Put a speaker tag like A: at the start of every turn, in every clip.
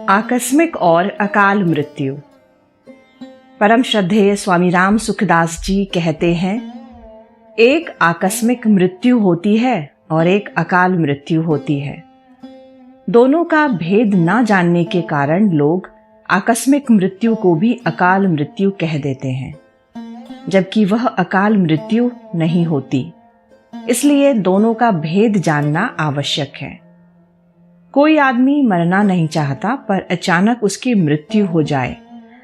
A: आकस्मिक और अकाल मृत्यु। परम श्रद्धेय स्वामी राम सुखदास जी कहते हैं, एक आकस्मिक मृत्यु होती है और एक अकाल मृत्यु होती है। दोनों का भेद न जानने के कारण लोग आकस्मिक मृत्यु को भी अकाल मृत्यु कह देते हैं, जबकि वह अकाल मृत्यु नहीं होती। इसलिए दोनों का भेद जानना आवश्यक है। कोई आदमी मरना नहीं चाहता, पर अचानक उसकी मृत्यु हो जाए,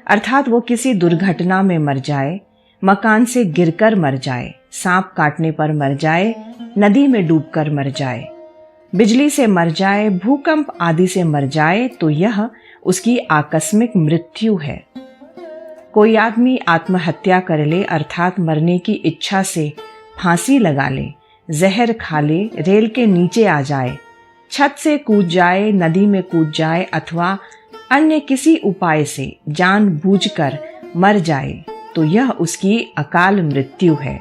A: अर्थात वो किसी दुर्घटना में मर जाए, मकान से गिरकर मर जाए, सांप काटने पर मर जाए, नदी में डूबकर मर जाए, बिजली से मर जाए, भूकंप आदि से मर जाए, तो यह उसकी आकस्मिक मृत्यु है। कोई आदमी आत्महत्या कर ले, अर्थात मरने की इच्छा से फांसी लगा ले, जहर खा ले, रेल के नीचे आ जाए, छत से कूद जाए, नदी में कूद जाए अथवा अन्य किसी उपाय से जानबूझकर मर जाए, तो यह उसकी अकाल मृत्यु है।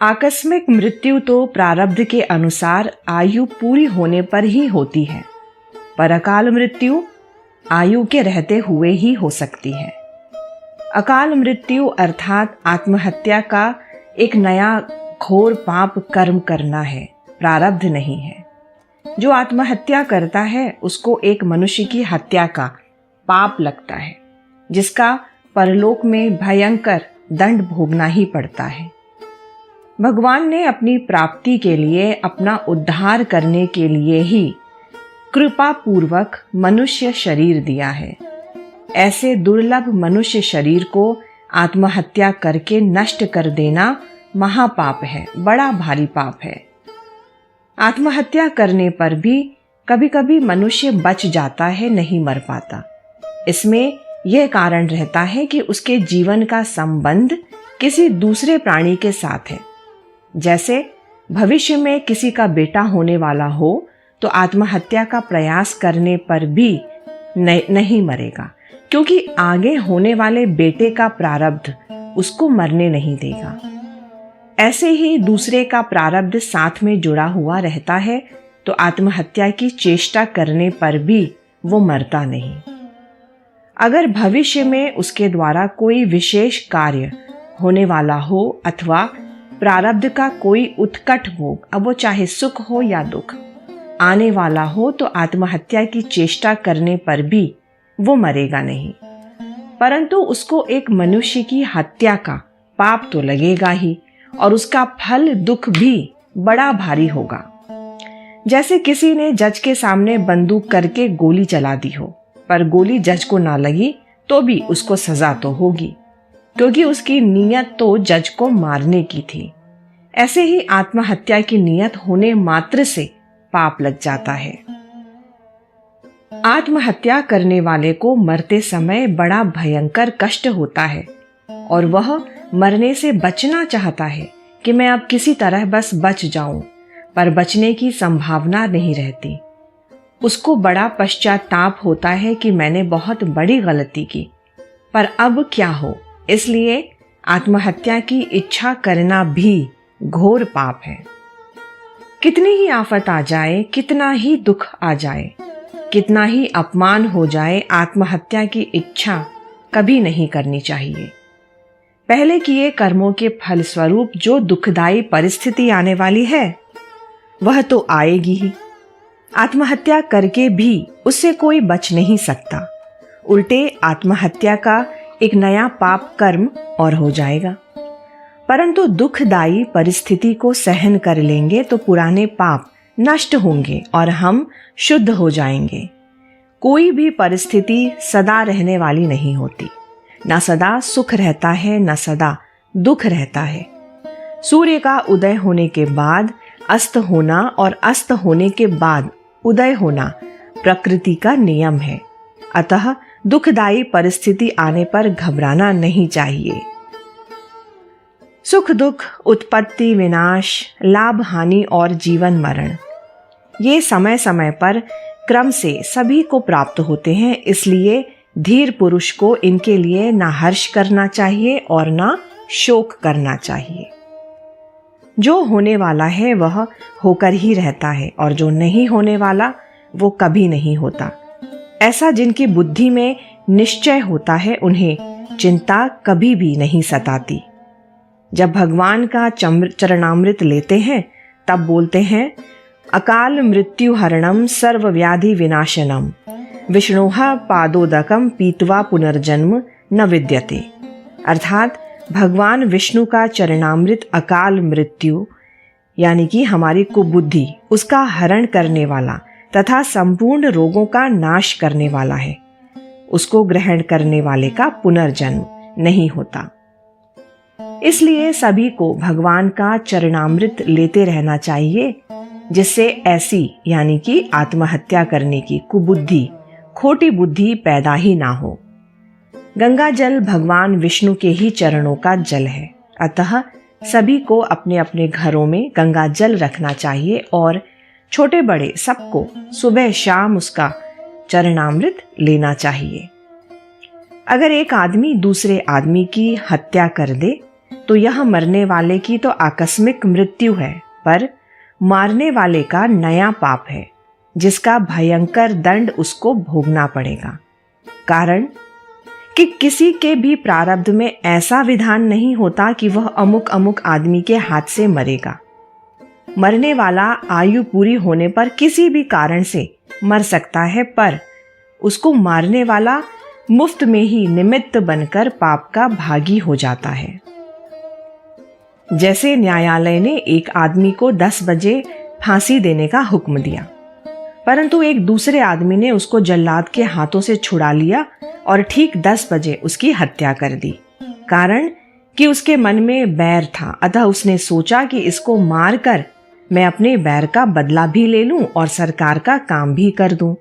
A: आकस्मिक मृत्यु तो प्रारब्ध के अनुसार आयु पूरी होने पर ही होती है, पर अकाल मृत्यु आयु के रहते हुए ही हो सकती है। अकाल मृत्यु अर्थात आत्महत्या का एक नया घोर पाप कर्म करना है, प्रारब्ध नहीं है। जो आत्महत्या करता है उसको एक मनुष्य की हत्या का पाप लगता है, जिसका परलोक में भयंकर दंड भोगना ही पड़ता है। भगवान ने अपनी प्राप्ति के लिए, अपना उद्धार करने के लिए ही कृपा पूर्वक मनुष्य शरीर दिया है। ऐसे दुर्लभ मनुष्य शरीर को आत्महत्या करके नष्ट कर देना महापाप है, बड़ा भारी पाप है। आत्महत्या करने पर भी कभी कभी मनुष्य बच जाता है, नहीं मर पाता। इसमें यह कारण रहता है कि उसके जीवन का संबंध किसी दूसरे प्राणी के साथ है। जैसे भविष्य में किसी का बेटा होने वाला हो तो आत्महत्या का प्रयास करने पर भी नहीं मरेगा, क्योंकि आगे होने वाले बेटे का प्रारब्ध उसको मरने नहीं देगा। ऐसे ही दूसरे का प्रारब्ध साथ में जुड़ा हुआ रहता है, तो आत्महत्या की चेष्टा करने पर भी वो मरता नहीं। अगर भविष्य में उसके द्वारा कोई विशेष कार्य होने वाला हो अथवा प्रारब्ध का कोई उत्कट भोग, अब वो चाहे सुख हो या दुख, आने वाला हो, तो आत्महत्या की चेष्टा करने पर भी वो मरेगा नहीं, परंतु उसको एक मनुष्य की हत्या का पाप तो लगेगा ही, और उसका फल दुख भी बड़ा भारी होगा। जैसे किसी ने जज के सामने बंदूक करके गोली चला दी हो, पर गोली जज को ना लगी तो भी उसको सजा तो होगी, क्योंकि उसकी नीयत तो जज को मारने की थी। ऐसे ही आत्महत्या की नीयत होने मात्र से पाप लग जाता है। आत्महत्या करने वाले को मरते समय बड़ा भयंकर कष्ट होता है, और वह मरने से बचना चाहता है कि मैं अब किसी तरह बस बच जाऊं, पर बचने की संभावना नहीं रहती। उसको बड़ा पश्चाताप होता है कि मैंने बहुत बड़ी गलती की, पर अब क्या हो। इसलिए आत्महत्या की इच्छा करना भी घोर पाप है। कितनी ही आफत आ जाए, कितना ही दुख आ जाए, कितना ही अपमान हो जाए, आत्महत्या की इच्छा कभी नहीं करनी चाहिए। पहले किए कर्मों के फलस्वरूप जो दुखदायी परिस्थिति आने वाली है वह तो आएगी ही। आत्महत्या करके भी उससे कोई बच नहीं सकता, उल्टे आत्महत्या का एक नया पाप कर्म और हो जाएगा। परंतु दुखदायी परिस्थिति को सहन कर लेंगे तो पुराने पाप नष्ट होंगे और हम शुद्ध हो जाएंगे। कोई भी परिस्थिति सदा रहने वाली नहीं होती, न सदा सुख रहता है, न सदा दुख रहता है। सूर्य का उदय होने के बाद अस्त होना और अस्त होने के बाद उदय होना प्रकृति का नियम है। अतः दुखदायी परिस्थिति आने पर घबराना नहीं चाहिए। सुख दुख, उत्पत्ति विनाश, लाभ हानि और जीवन मरण, ये समय समय पर क्रम से सभी को प्राप्त होते हैं। इसलिए धीर पुरुष को इनके लिए ना हर्ष करना चाहिए और ना शोक करना चाहिए। जो होने वाला है वह होकर ही रहता है, और जो नहीं होने वाला वो कभी नहीं होता। ऐसा जिनकी बुद्धि में निश्चय होता है उन्हें चिंता कभी भी नहीं सताती। जब भगवान का चरणामृत लेते हैं तब बोलते हैं, अकाल मृत्यु हरणम सर्व व्याधि विनाशनम विष्णोहा पादोदकम पीतवा पुनर्जन्म न विद्यते। अर्थात भगवान विष्णु का चरणामृत अकाल मृत्यु यानी कि हमारी कुबुद्धि उसका हरण करने वाला तथा संपूर्ण रोगों का नाश करने वाला है। उसको ग्रहण करने वाले का पुनर्जन्म नहीं होता। इसलिए सभी को भगवान का चरणामृत लेते रहना चाहिए, जिससे ऐसी यानी कि आत्महत्या करने की कुबुद्धि, खोटी बुद्धि पैदा ही ना हो। गंगा जल भगवान विष्णु के ही चरणों का जल है, अतः सभी को अपने अपने घरों में गंगा जल रखना चाहिए और छोटे बड़े सबको सुबह शाम उसका चरणामृत लेना चाहिए। अगर एक आदमी दूसरे आदमी की हत्या कर दे तो यह मरने वाले की तो आकस्मिक मृत्यु है, पर मारने वाले का नया पाप है, जिसका भयंकर दंड उसको भोगना पड़ेगा। कारण कि किसी के भी प्रारब्ध में ऐसा विधान नहीं होता कि वह अमुक अमुक आदमी के हाथ से मरेगा। मरने वाला आयु पूरी होने पर किसी भी कारण से मर सकता है, पर उसको मारने वाला मुफ्त में ही निमित्त बनकर पाप का भागी हो जाता है। जैसे न्यायालय ने एक आदमी को 10 बजे फांसी देने का हुक्म दिया, परंतु एक दूसरे आदमी ने उसको जल्लाद के हाथों से छुड़ा लिया और ठीक 10 बजे उसकी हत्या कर दी। कारण कि उसके मन में बैर था, अतः उसने सोचा कि इसको मारकर मैं अपने बैर का बदला भी ले लूं और सरकार का काम भी कर दूं।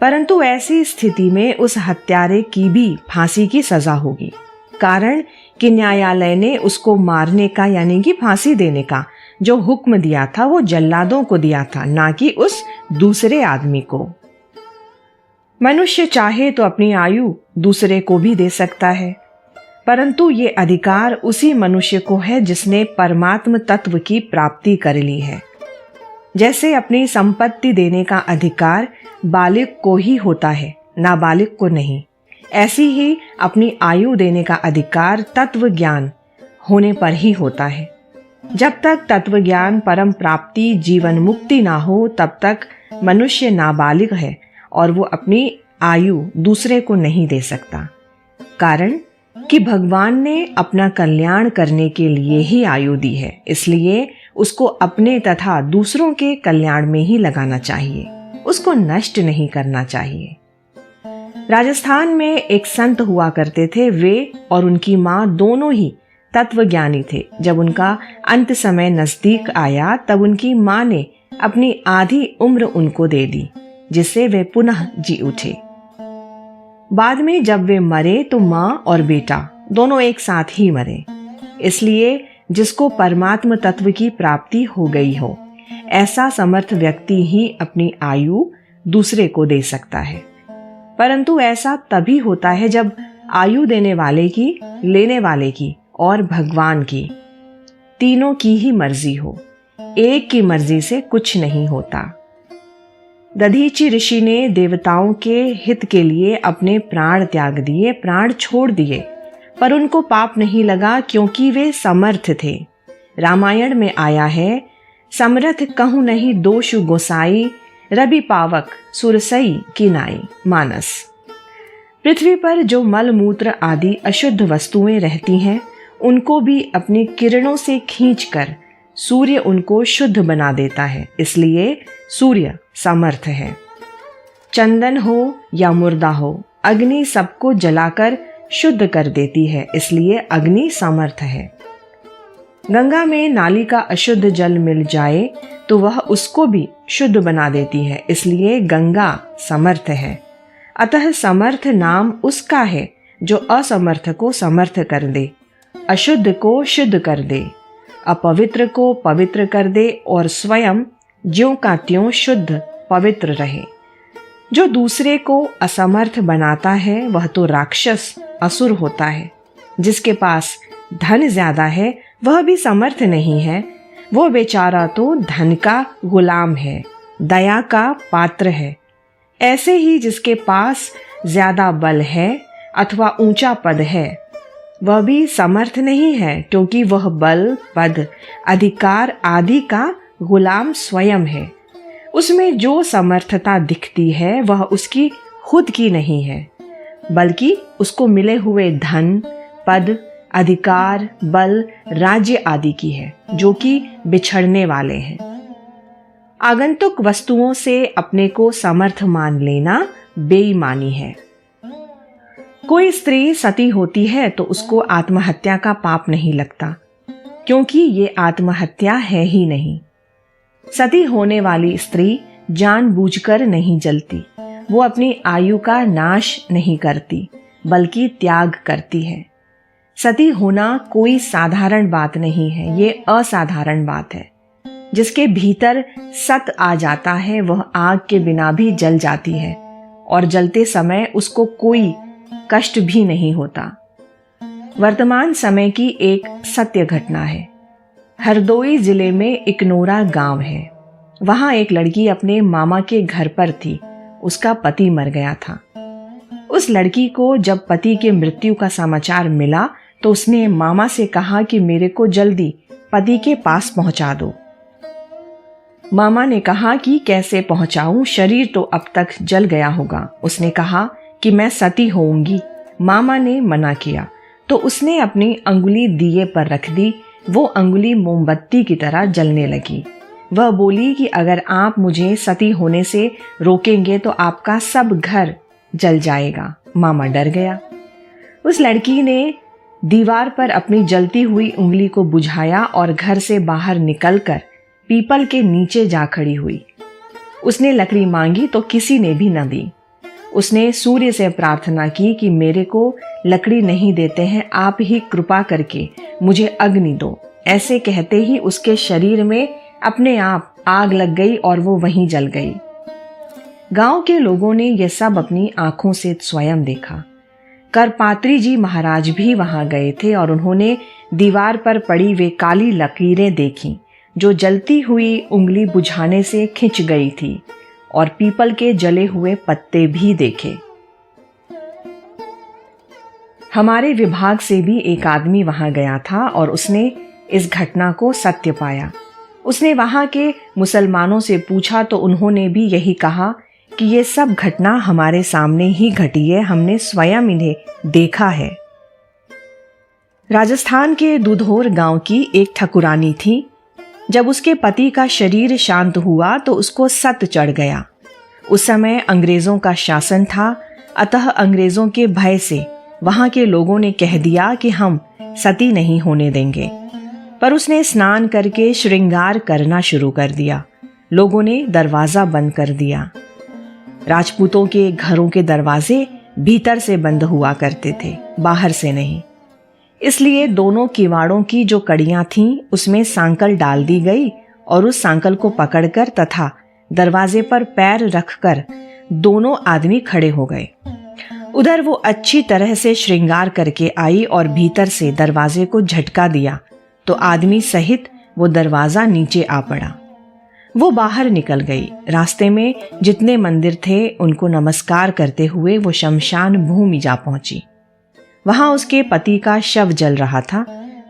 A: परंतु ऐसी स्थिति में उस हत्यारे की भी फांसी की सजा होगी। कारण कि न्यायालय ने उसको मारने का यानी कि फांसी देने का जो हुक्म दिया था वो जल्लादों को दिया था, ना कि उस दूसरे आदमी को। मनुष्य चाहे तो अपनी आयु दूसरे को भी दे सकता है, परंतु ये अधिकार उसी मनुष्य को है जिसने परमात्म तत्व की प्राप्ति कर ली है। जैसे अपनी संपत्ति देने का अधिकार बालिग को ही होता है, नाबालिग को नहीं, ऐसी ही अपनी आयु देने का अधिकार तत्व ज्ञान होने पर ही होता है। जब तक तत्व ज्ञान परम प्राप्ति जीवन मुक्ति ना हो तब तक मनुष्य नाबालिग है और वो अपनी आयु दूसरे को नहीं दे सकता। कारण कि भगवान ने अपना कल्याण करने के लिए ही आयु दी है, इसलिए उसको अपने तथा दूसरों के कल्याण में ही लगाना चाहिए, उसको नष्ट नहीं करना चाहिए। राजस्थान में एक संत हुआ करते थे। वे और उनकी माँ दोनों ही तत्वज्ञानी थे। जब उनका अंत समय नजदीक आया तब उनकी माँ ने अपनी आधी उम्र उनको दे दी, जिससे वे पुनः जी उठे। बाद में जब वे मरे तो माँ और बेटा दोनों एक साथ ही मरे। इसलिए जिसको परमात्म तत्व की प्राप्ति हो गई हो, ऐसा समर्थ व्यक्ति ही अपनी आयु दूसरे को दे सकता है। परंतु ऐसा तभी होता है जब आयु देने वाले की, लेने वाले की और भगवान की, तीनों की ही मर्जी हो। एक की मर्जी से कुछ नहीं होता। दधीचि ऋषि ने देवताओं के हित के लिए अपने प्राण त्याग दिए, प्राण छोड़ दिए, पर उनको पाप नहीं लगा क्योंकि वे समर्थ थे। रामायण में आया है, समर्थ कहूँ नहीं दोषु गोसाई, रवि पावक सुरसई की नाई मानस। पृथ्वी पर जो मल मूत्र आदि अशुद्ध वस्तुएं रहती हैं, उनको भी अपनी किरणों से खींचकर सूर्य उनको शुद्ध बना देता है। इसलिए सूर्य समर्थ है। चंदन हो या मुर्दा हो, अग्नि सबको जलाकर शुद्ध कर देती है, इसलिए अग्नि समर्थ है। गंगा में नाली का अशुद्ध जल मिल जाए तो वह उसको भी शुद्ध बना देती है, इसलिए गंगा समर्थ है। अतः समर्थ नाम उसका है जो असमर्थ को समर्थ कर दे, अशुद्ध को शुद्ध कर दे, अपवित्र को पवित्र कर दे और स्वयं ज्यों का त्यों शुद्ध पवित्र रहे। जो दूसरे को असमर्थ बनाता है वह तो राक्षस असुर होता है। जिसके पास धन ज्यादा है वह भी समर्थ नहीं है, वो बेचारा तो धन का गुलाम है। दया का पात्र है। ऐसे ही जिसके पास ज्यादा बल है अथवा ऊंचा पद है, वह भी समर्थ नहीं है, क्योंकि वह बल, पद, अधिकार आदि का गुलाम स्वयं है। उसमें जो समर्थता दिखती है वह उसकी खुद की नहीं है, बल्कि उसको मिले हुए धन, पद, अधिकार, बल, राज्य आदि की है, जो कि बिछड़ने वाले हैं। आगंतुक वस्तुओं से अपने को समर्थ मान लेना बेईमानी है। कोई स्त्री सती होती है तो उसको आत्महत्या का पाप नहीं लगता, क्योंकि ये आत्महत्या है ही नहीं। सती होने वाली स्त्री जानबूझकर नहीं जलती, वो अपनी आयु का नाश नहीं करती, बल्कि त्याग करती है। सती होना कोई साधारण बात नहीं है, ये असाधारण बात है। जिसके भीतर सत आ जाता है वह आग के बिना भी जल जाती है, और जलते समय उसको कोई कष्ट भी नहीं होता। वर्तमान समय की एक सत्य घटना है। हरदोई जिले में इकनोरा गांव है। वहां एक लड़की अपने मामा के घर पर थी। उसका पति मर गया था। उस लड़की को जब पति के मृत्यु का समाचार मिला तो उसने मामा से कहा कि मेरे को जल्दी पति के पास पहुंचा दो। मामा ने कहा कि कैसे पहुंचाऊं, शरीर तो अब तक जल गया होगा। उसने कहा कि मैं सती होऊंगी। मामा ने मना किया तो उसने अपनी अंगुली दिए पर रख दी। वो अंगुली मोमबत्ती की तरह जलने लगी। वह बोली कि अगर आप मुझे सती होने से रोकेंगे तो आपका सब घर जल जाएगा। मामा डर गया। उस लड़की ने दीवार पर अपनी जलती हुई उंगली को बुझाया और घर से बाहर निकलकर पीपल के नीचे जा खड़ी हुई। उसने लकड़ी मांगी तो किसी ने भी न दी। उसने सूर्य से प्रार्थना की कि मेरे को लकड़ी नहीं देते हैं, आप ही कृपा करके मुझे अग्नि दो। ऐसे कहते ही उसके शरीर में अपने आप आग लग गई और वो वहीं जल गई। गांव के लोगों ने यह सब अपनी आंखों से स्वयं देखा। करपात्री जी महाराज भी वहां गए थे और उन्होंने दीवार पर पड़ी वे काली लकीरें देखी जो जलती हुई उंगली बुझाने से खिंच गई थी, और पीपल के जले हुए पत्ते भी देखे। हमारे विभाग से भी एक आदमी वहां गया था और उसने इस घटना को सत्य पाया। उसने वहां के मुसलमानों से पूछा तो उन्होंने भी यही कहा कि ये सब घटना हमारे सामने ही घटी है, हमने स्वयं इन्हें देखा है। राजस्थान के दुधौर गांव की एक ठकुरानी थी। जब उसके पति का शरीर शांत हुआ तो उसको सत चढ़ गया। उस समय अंग्रेजों का शासन था, अतः अंग्रेजों के भय से वहां के लोगों ने कह दिया कि हम सती नहीं होने देंगे। पर उसने स्नान करके श्रृंगार करना शुरू कर दिया। लोगों ने दरवाजा बंद कर दिया। राजपूतों के घरों के दरवाजे भीतर से बंद हुआ करते थे, बाहर से नहीं। इसलिए दोनों किवाड़ों की जो कड़ियां थीं उसमें सांकल डाल दी गई और उस सांकल को पकड़कर तथा दरवाजे पर पैर रखकर दोनों आदमी खड़े हो गए। उधर वो अच्छी तरह से श्रृंगार करके आई और भीतर से दरवाजे को झटका दिया तो आदमी सहित वो दरवाजा नीचे आ पड़ा। वो बाहर निकल गई। रास्ते में जितने मंदिर थे उनको नमस्कार करते हुए वो शमशान भूमि जा पहुंची। वहां उसके पति का शव जल रहा था।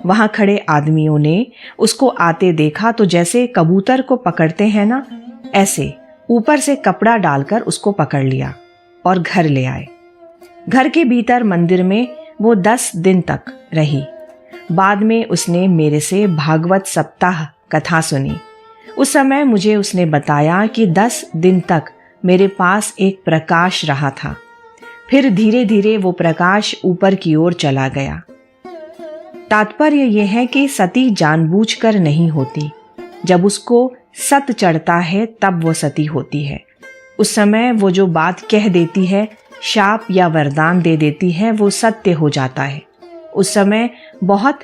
A: वहां खड़े आदमियों ने उसको आते देखा तो जैसे कबूतर को पकड़ते हैं ना, ऐसे ऊपर से कपड़ा डालकर उसको पकड़ लिया और घर ले आए। घर के भीतर मंदिर में वो 10 दिन तक रही। बाद में उसने मेरे से भागवत सप्ताह कथा सुनी। उस समय मुझे उसने बताया कि 10 दिन तक मेरे पास एक प्रकाश रहा था। फिर धीरे धीरे वो प्रकाश ऊपर की ओर चला गया। तात्पर्य यह है कि सती जानबूझकर नहीं होती। जब उसको सत चढ़ता है तब वो सती होती है। उस समय वो जो बात कह देती है, शाप या वरदान दे देती है, वो सत्य हो जाता है। उस समय बहुत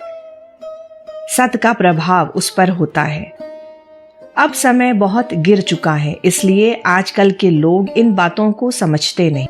A: सत का प्रभाव उस पर होता है। अब समय बहुत गिर चुका है, इसलिए आजकल के लोग इन बातों को समझते नहीं।